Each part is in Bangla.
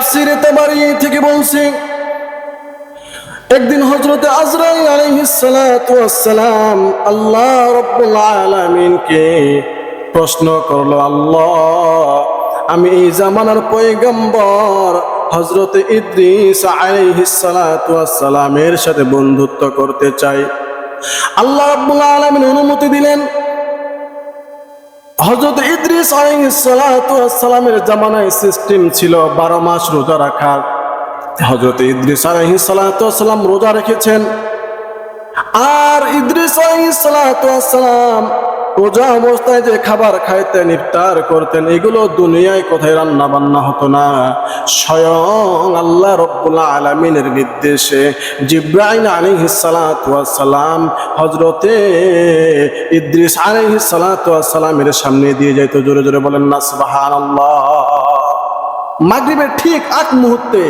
তাফসীরে তাবারী থেকে বলছে, একদিন হযরত আজরাইল আলাইহিস সালাতু ওয়াস সালাম আল্লাহ রাব্বুল আলামিনকে প্রশ্ন করলো, আল্লাহ, আমি এই জামানার পয়গম্বর হযরত ইদ্রিস আলাইহিস সালাতু ওয়াস সালামের সাথে বন্ধুত্ব করতে চাই। আল্লাহ রাব্বুল আলামিন অনুমতি দিলেন। হযরত ইদ্রিস আলাইহিস সালাতু ওয়াস সালামের জামানায় সিস্টেম ছিল 12 মাস রোজা রাখার। হযরত ইদ্রিস আলাইহিস সালাতু ওয়াস সালাম রোজা রেখেছেন। আর ইদ্রিস আলাইহিস সালাতু ওয়াস সালাম রোজা অবস্থায় যে খাবার খাইতেন, ইফতার করতেন, এগুলো দুনিয়ায় কোথায় রান্না বান্না হতো না, স্বয়ং আল্লাহ রাব্বুল আলামিনের নির্দেশে জিবরাইল আলাইহিস সালাতু ওয়াস সালাম হযরতে ইদ্রিস আলাইহিস সালাতু ওয়াস সালামের সামনে দিয়ে যাইত। জোরে জোরে বলেন না সুবহানাল্লাহ। মাগরিবের ঠিক আগ মুহূর্তে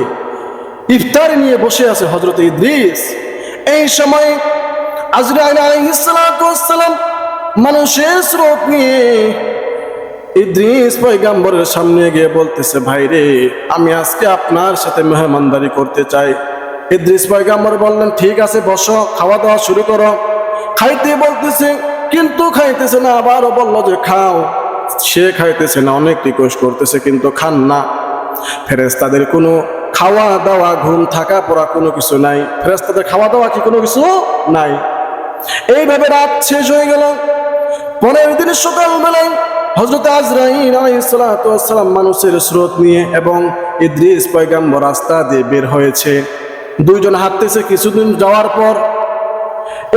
ইফতার নিয়ে বসে আছে হযরত ইদ্রিস। এই সময় আজরাইল আলাইহিস সালাতু ওয়াস সালাম মানুষের স্রোত নিয়ে ইদ্রিস পয়গম্বরের সামনে গিয়ে বলতেছে, ভাই রে, আমি আজকে আপনার সাথে মেহমানদারি করতে চাই। ইদ্রিস পয়গম্বর বললেন, ঠিক আছে, বসো, খাওয়া দাওয়া শুরু করো। খাইতে বলতেছে, কিন্তু খাইতেছে না। আবারও বললো যে খাও, সে খাইতেছে না, অনেক রিকোয়েস্ট করতেছে, কিন্তু খান না। ফেরেশতাদের কোনো খাওয়া দাওয়া, ঘুম থাকা পড়া কোনো কিছু নাই। ফেরেশতাদের খাওয়া দাওয়া কি কোনো কিছু নাই। এইভাবে রাত শেষ হয়ে গেল। পরের দিন সকালবেলায় হযরত আজরাইল আলাইহিস সালাতু ওয়াস সালাম মানুষের স্রোত নিয়ে এবং ইদ্রিস পয়গম্বর রাস্তা দিয়ে বের হয়েছে। দুইজন হাঁটতেছে। কিছুদিন যাওয়ার পর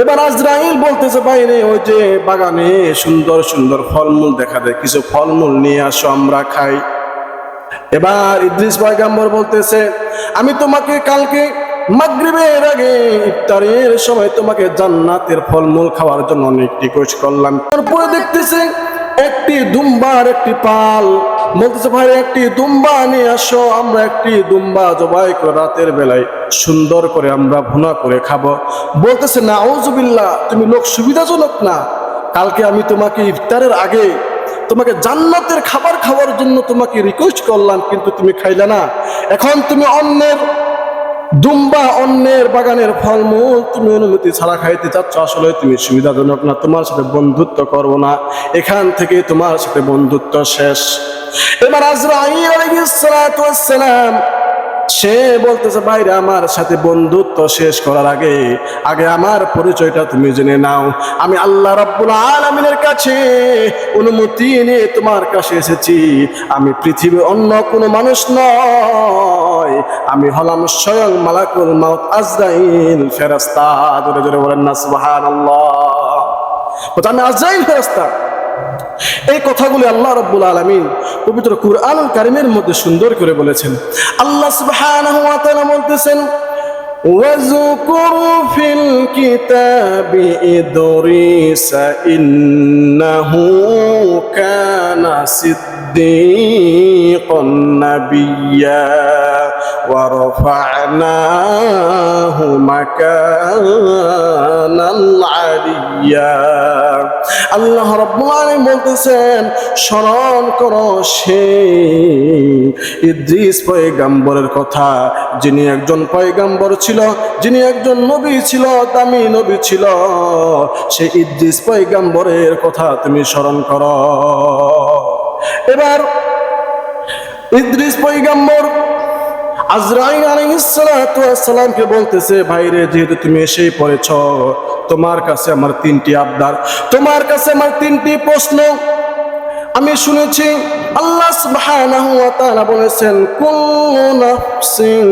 এবার আজরাইল বলতেছে, বাইরে ওই যে বাগানে সুন্দর সুন্দর ফলমূল দেখা যায়, কিছু ফলমূল নিয়ে আসো, আমরা খাই। এবার ইদ্রিস পয়গম্বর বলতেছে, আমি তোমাকে কালকে মাগরিবের আগে ইফতারের সময় তোমাকে জান্নাতের ফলমূল খাওয়ার জন্য অনেক রিকোয়েস্ট করলাম। তারপরে দেখতেছে একটি দুম্বার একটি পাল। বলতেছে, ভাই একটি দুম্বা নিয়ে আসো, আমরা একটি দুম্বা জবাই করে রাতের বেলায় সুন্দর করে আমরা ভুনা করে খাবো। বলতেছে, নাউজুবিল্লাহ, তুমি লোক সুবিধাজনক না। কালকে আমি তোমাকে ইফতারের আগে তোমাকে জান্নাতের খাবার খাওয়ার জন্য তোমাকে রিকোয়েস্ট করলাম, কিন্তু তুমি খাইলে না। এখন তুমি অন্যের দুম্বা, অন্যের বাগানের ফলমূল তুমি অনুমতি ছাড়া খাইতে চাচ্ছ। আসলে তুমি সুবিধাজনক না, তোমার সাথে বন্ধুত্ব করবো না, এখান থেকে তোমার সাথে বন্ধুত্ব শেষ। এবার আজরাইল আলাইহিস সালাতু ওয়াস সালাম সে বলতেছে, ভাইরা, আমার সাথে বন্ধুত্ব শেষ করার আগে আমার পরিচয়টা তুমি জেনে নাও। আমি আল্লাহ রাব্বুল আলামিনের কাছে অনুমতি নিয়ে তোমার কাছে এসেছি। আমি পৃথিবীর অন্য কোনো মানুষ নয়, আমি হলাম স্বয়ং মালাকুল মাউত আজরাইল ফেরেশতা। জোরে জোরে বলেন না সুবহানাল্লাহ। আমি আজরাইল ফেরেশতা। এই কথাগুলি আল্লাহ রাব্বুল আলামিন পবিত্র কুরআনুল কারীমের মধ্যে সুন্দর করে বলেছেন। আল্লাহ সুবহানাহু ওয়া তাআলা বলতেছেন, ওয়াযকুর ফিল কিতাবি ইদরিস ইন্নাহু কানা সিদ্দীকান নাবিয়্যা ওয়া রাফা'নাহু মাকানান আলিয়্যা। আল্লাহ রাব্বুল আলামিন বলতেছেন, স্মরণ করো সেই ইদ্রিস পয়গম্বরের কথা, যিনি একজন পয়গম্বর ছিল, যিনি একজন নবী ছিল, দামি নবী ছিল। সেই ইদ্রিস পয়গম্বরের কথা তুমি স্মরণ করো। এবার ইদ্রিস পয়গম্বর আজরাইল আলাইহিস সালাতু ওয়াস সালামকে বলতেছে, ভাইরে, যেহেতু তুমি এসেই পড়েছ, তোমার কাছে আমার 3টি আবদার, তোমার কাছে আমার 3টি প্রশ্ন। আমি শুনেছি আল্লাহ সুবহানাহু ওয়া তাআলা বলেছেন, কুল্লু নাফসিন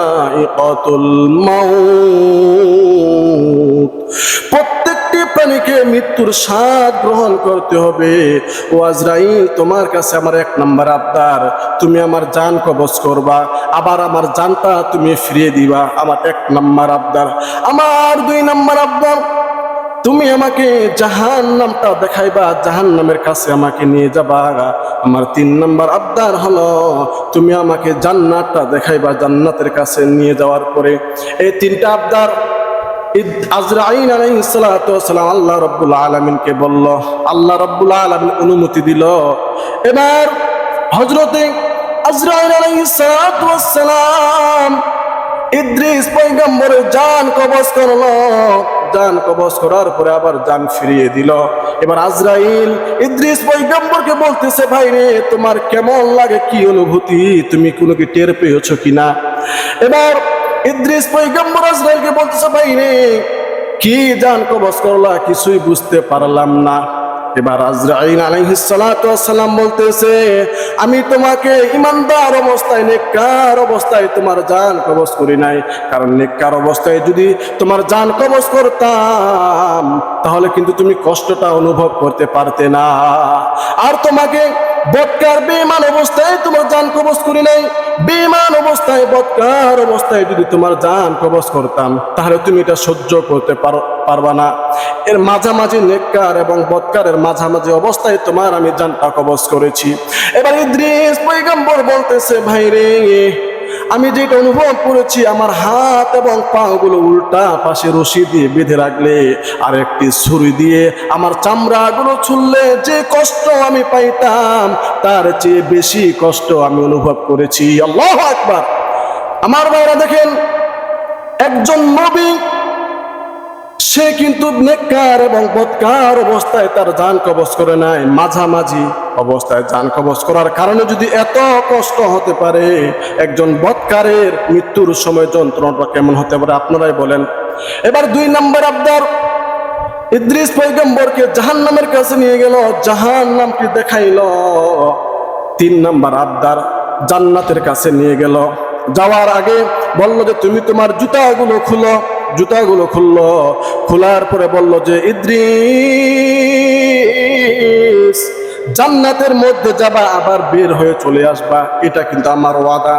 যায়িকাতুল মাউত, প্রত্যেকটি প্রাণীকে মৃত্যুর স্বাদ গ্রহণ করতে হবে। ও আজরাইল, তোমার কাছে আমার 1 নম্বর আবদার, তুমি আমার জান কবজ করবা, আবার আমার জানটা তুমি ফিরিয়ে দিবা। আমার 1 নম্বর আবদার। আমার 2 নম্বর আবদার, তুমি আমাকে জাহান্নামটা দেখাইবা, জাহান্নামের কাছে আমাকে নিয়ে যাবা। আমার 3 নম্বর আবদার হলো, তুমি আমাকে জান্নাতটা দেখাইবা, জান্নাতের কাছে নিয়ে যাওয়ার পরে। এই 3টা আবদার আজরাইল আলাইহিস সালাতু ওয়াস সালাম আল্লাহ রাব্বুল আলামিনকে বলল। আল্লাহ রাব্বুল আলামিন অনুমতি দিল। এবার হযরতে আজরাইল আলাইহিস সালাতু ওয়াস সালাম ইদ্রিস পয়গম্বরের জান কবজ করলো। জান কবজ করার পরে আবার জান ফিরিয়ে দিল। এবার আজরাইল ইদ্রিস পয়গম্বরকে বলতেছে, ভাই রে, তোমার কেমন লাগে, কি অনুভূতি, তুমি কোনো কি টের পেয়েছো কিনা? এবার ইদ্রিস পয়গম্বর আজরাইলকে বলতেছে, ভাই রে, কি জান কবজ করলা, কিছুই বুঝতে পারলাম না। এবার আজরাইল আলাইহিস সালাতু ওয়াস সালাম বলতেছে, আমি তোমাকে ইমানদার অবস্থায়, নেককার অবস্থায় তোমার জান কবজ করি নাই। কারণ নেককার অবস্থায় যদি তোমার জান কবজ করতাম তাহলে কিন্তু তুমি কষ্টটা অনুভব করতে পারতে না। আর তোমাকে বৎকার বেঈমান অবস্থায় তোমার জান কবজ করি নাই। বেঈমান অবস্থায়, বৎকার অবস্থায় যদি তোমার জান কবজ করতাম তাহলে তুমি এটা সহ্য করতে পারবা না। এর মাঝামাঝি নেককার এবং বৎকারের মাঝামাঝি অবস্থায় তোমার আমি জানটা কবজ করেছি। এবার ইদ্রিস পয়গম্বর বলতেছে, ভাই রে, আমি যেটা অনুভব করেছি, আমার হাত এবং পাগুলো উল্টা পাশে রশি দিয়ে বেঁধে রাখলে আর একটি ছুরি দিয়ে আমার চামড়াগুলো ছুললে যে কষ্ট আমি পাইতাম তার চেয়ে বেশি কষ্ট আমি অনুভব করেছি। আল্লাহু আকবার। আমার ভাইরা দেখেন, একজন নবী সে কিন্তু নেককার এবং বৎকার অবস্থায় তার জান কবজ করে নাই, মাঝামাঝি অবস্থায় জান কবজ করার কারণে যদি এত কষ্ট হতে পারে, একজন বৎকারের মৃত্যুর সময় যন্ত্রণাটা কেমন হতে পারে আপনারাই বলেন। এবার 2 নম্বর আবদার, ইদ্রিস পয়গম্বরকে জাহান্নামের কাছে নিয়ে গেল, জাহান্নামকে দেখাইল। 3 নম্বর আবদার, জান্নাতের কাছে নিয়ে গেল। যাওয়ার আগে বলল যে তুমি তোমার জুতাগুলো খুলো। জুতাগুলো খুললো, খোলার পরে বলল যে ইদ্রিস, জান্নাতের মধ্যে যাবা, আবার বের হয়ে চলে আসবা, এটা কিন্তু আমার ওয়াদা।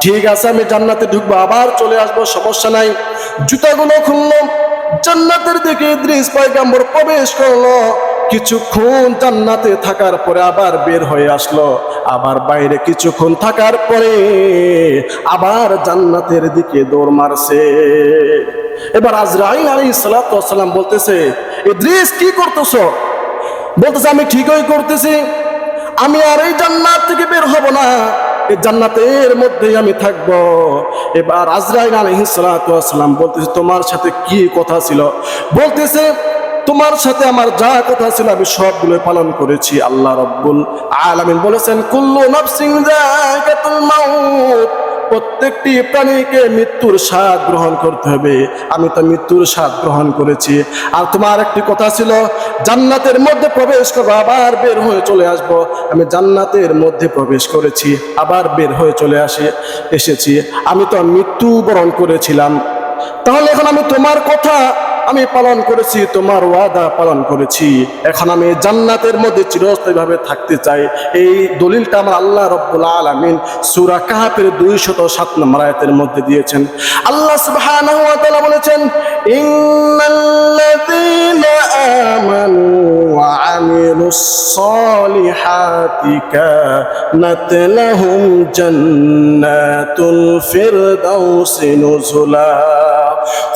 ঠিক আছে, আমি জান্নাতে ঢুকবো, আবার চলে আসবো, সমস্যা নাই। জুতাগুলো খুললো, জান্নাতের দিকে ইদ্রিস পয়গম্বর প্রবেশ করলো। কিছুক্ষণ জান্নাতে থাকার পরে আবার বের হয়ে আসলো। আবার বাইরে কিছুক্ষণ থাকার পরে আবার জান্নাতের দিকে দৌড় মারছে। এবার আজরাইল আলাইহিস সালাতু ওয়াস সালাম বলতেছে, ইদ্রিস কি করতেছো? বলতেছে, আমি ঠিকই করতেছি, আমি আর এই জান্নাত থেকে বের হব না, এই জান্নাতের মধ্যেই আমি থাকবো। এবার আজরাইল আলাইহিস সালাতু ওয়াস সালাম বলতেছে, তোমার সাথে কি কথা ছিল? বলতেছে, তোমার সাথে আমার যা কথা ছিল আমি সবগুলো পালন করেছি। আল্লাহ রাব্বুল আলামিন বলেছেন, কুল্লু নাফসিন যায়কাতুল মাউত, প্রত্যেকটি প্রাণীকে মৃত্যুর স্বাদ গ্রহণ করতে হবে। আমি তো মৃত্যুর স্বাদ গ্রহণ করেছি। আর তোমার একটি কথা ছিল, জান্নাতের মধ্যে প্রবেশ করবো, আবার বের হয়ে চলে আসবো। আমি জান্নাতের মধ্যে প্রবেশ করেছি, আবার বের হয়ে চলে এসেছি। আমি তো মৃত্যুবরণ করেছিলাম। তাহলে এখন আমি তোমার কথা আমি পালন করেছি, তোমার ওয়াদা পালন করেছি। এখন আমি জান্নাতের মধ্যে চিরস্থায়ীভাবে থাকতে চাই। এই দলিলটা আমার আল্লাহ রাব্বুল আলামিন সূরা কাহফের 207 নম্বর আয়াতের মধ্যে দিয়েছেন। আল্লাহ সুবহানাহু ওয়া তাআলা বলেছেন, ইন্নাল্লাযীনা আমানু ওয়া আমিলুস সালিহাতি কানাত লাহুম জান্নাতুল ফিরদাউসি নুজুলা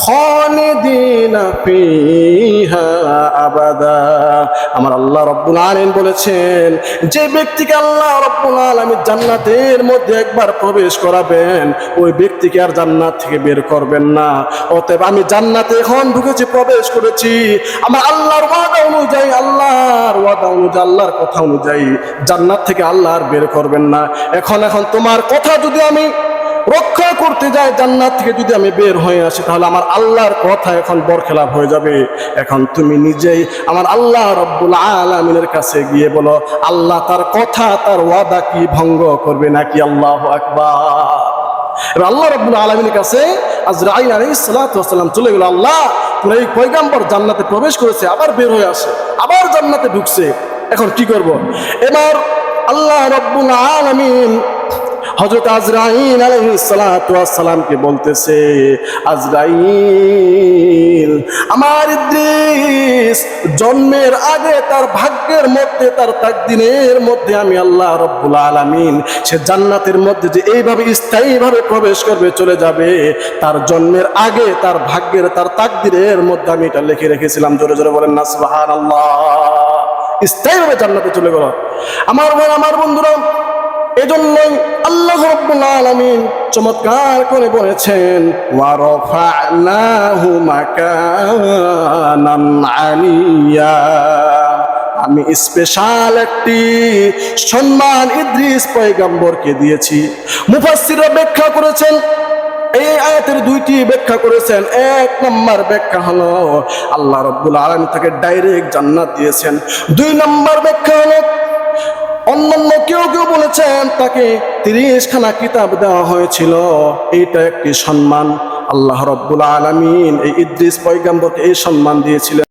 খালিদিনা ফিহা আবাদা। আমার আল্লাহ রাব্বুল আলামিন বলেছেন, যে ব্যক্তিকে আল্লাহ রাব্বুল আলামিন জান্নাতের মধ্যে একবার প্রবেশ করাবেন, ওই ব্যক্তিকে আর জান্নাত থেকে বের করবেন না। অতএব আমি জান্নাতে এখন ঢুকেছি, প্রবেশ করেছি। আমার আল্লাহর ওয়াদা অনুযায়ী, আল্লাহর কথা অনুযায়ী জান্নাত থেকে আল্লাহ আর বের করবেন না। এখন তোমার কথা যদি আমি রক্ষা করতে যাই, জান্নাত থেকে যদি আমি বের হয়ে আসি, তাহলে আমার আল্লাহর কথা এখন বরখেলাপ হয়ে যাবে। এখন তুমি নিজেই আমার আল্লাহ রাব্বুল আলামিনের কাছে গিয়ে বলো, আল্লাহ তার কথা, তার ওয়াদা কি ভঙ্গ করবে নাকি? আল্লাহু আকবার। আল্লাহ রাব্বুল আলামিনের কাছে আজরাইল আলাইহিস সালাতু ওয়াস সালাম চলে গেল। আল্লাহ, তোমার এই পয়গম্বর জান্নাতে প্রবেশ করেছে, আবার বের হয়ে আসে, আবার জান্নাতে ঢুকছে, এখন কি করব? এবার আল্লাহ রাব্বুল আলামিন হযরত আজরাইল আলাইহিস সালাতু ওয়াস সালামকে বলতেছে, আজরাইল, আমার ইদ্রিস জন্মের আগে তার ভাগ্যের মধ্যে, তার তাকদীরের মধ্যে আমি আল্লাহ রাব্বুল আলামিন সে জান্নাতের মধ্যে যে এইভাবে স্থায়ীভাবে প্রবেশ করবে, চলে যাবে, তার জন্মের আগে তার ভাগ্যের, তার তাকদীরের মধ্যে আমি এটা লিখে রেখেছিলাম। জোরে জোরে বলেন না সুবহানাল্লাহ। স্থায়ীভাবে জান্নাতে চলে গেল। আমার ভাই, আমার বন্ধুরা, এজন্যই আল্লাহ রাব্বুল আলামিন চমৎকার করে বলেছেন ওয়া রাফা'নাহু মাকানান আলিয়া, আমি স্পেশাল একটি সম্মান ইদ্রিস পয়গম্বরকে দিয়েছি। মুফাসসিররা ব্যাখ্যা করেছেন, এই আয়াতের দুইটি ব্যাখ্যা করেছেন। এক নম্বর ব্যাখ্যা হলো আল্লাহ রাব্বুল আলামিন তাকে ডাইরেক্ট জান্নাত দিয়েছেন। দুই নম্বর ব্যাখ্যা হলো অন্যান্য কেউ কেউ বলেছেন তাকে 30 খানা কিতাব দেওয়া হয়েছিল, এইটা একটি সম্মান। আল্লাহ রাব্বুল আলামিন এই ইদ্রিস পয়গম্বরকে এই সম্মান দিয়েছিলেন।